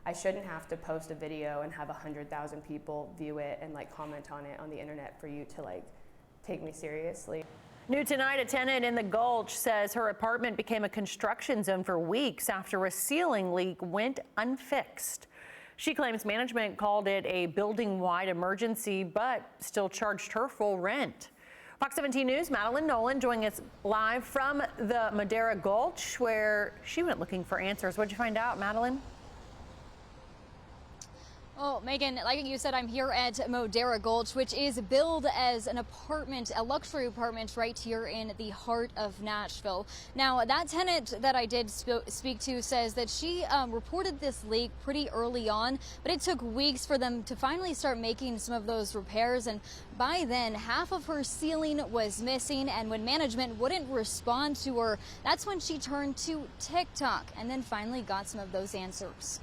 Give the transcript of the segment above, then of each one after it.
I shouldn't have to post a video and have 100,000 people view it and like comment on it on the internet for you to like take me seriously. New tonight, a tenant in the Gulch says her apartment became a construction zone for weeks after a ceiling leak went unfixed. She claims management called it a building-wide emergency, but still charged her full rent. Fox 17 News' Madeline Nolan joining us live from the Modera Gulch, where she went looking for answers. What'd you find out, Madeline? Well, Megan, like you said, I'm here at Modera Gulch, which is billed as an apartment, a luxury apartment right here in the heart of Nashville. Now, that tenant that I did speak to says that she reported this leak pretty early on, but it took weeks for them to finally start making some of those repairs. And by then, half of her ceiling was missing. And when management wouldn't respond to her, that's when she turned to TikTok and then finally got some of those answers.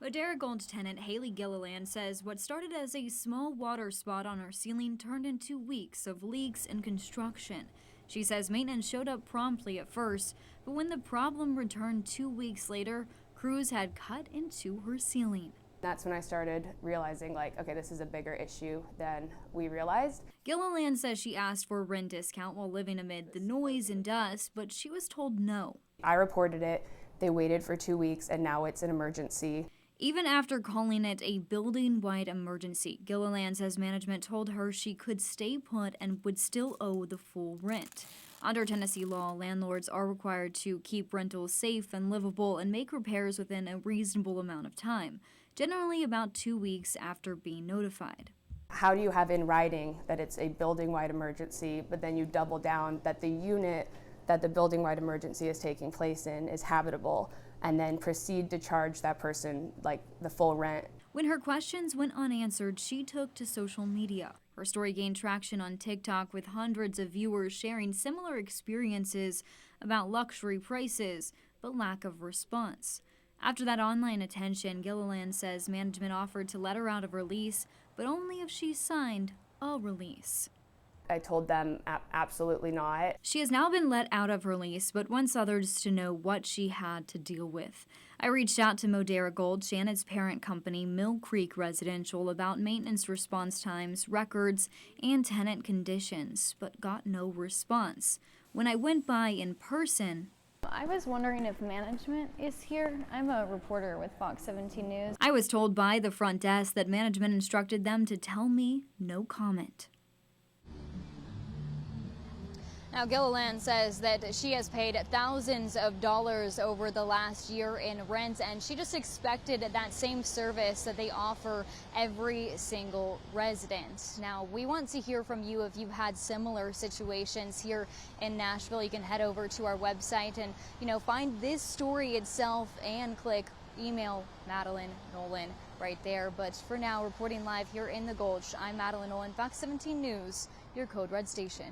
Modera Gulch tenant Hailey Gilliland says what started as a small water spot on her ceiling turned into weeks of leaks and construction. She says maintenance showed up promptly at first, but when the problem returned 2 weeks later, crews had cut into her ceiling. That's when I started realizing, like, okay, this is a bigger issue than we realized. Gilliland says she asked for a rent discount while living amid the noise and dust, but she was told no. I reported it, they waited for 2 weeks, and now it's an emergency. Even after calling it a building-wide emergency, Gilliland says management told her she could stay put and would still owe the full rent. Under Tennessee law, landlords are required to keep rentals safe and livable and make repairs within a reasonable amount of time, generally about 2 weeks after being notified. How do you have in writing that it's a building-wide emergency, but then you double down that the unit that the building-wide emergency is taking place in is habitable, and then proceed to charge that person like the full rent? When her questions went unanswered, she took to social media. Her story gained traction on TikTok with hundreds of viewers sharing similar experiences about luxury prices, but lack of response. After that online attention, Gilliland says management offered to let her out of her lease, but only if she signed a release. I told them absolutely not. She has now been let out of her lease, but wants others to know what she had to deal with. I reached out to Modera Gulch and its parent company, Mill Creek Residential, about maintenance response times, records, and tenant conditions, but got no response. When I went by in person, I was wondering if management is here. I'm a reporter with Fox 17 News. I was told by the front desk that management instructed them to tell me no comment. Now, Gilliland says that she has paid thousands of dollars over the last year in rent, and she just expected that same service that they offer every single resident. Now, we want to hear from you if you've had similar situations here in Nashville. You can head over to our website and, find this story itself and click email Madeline Nolan right there. But for now, reporting live here in the Gulch, I'm Madeline Nolan, Fox 17 News, your Code Red station.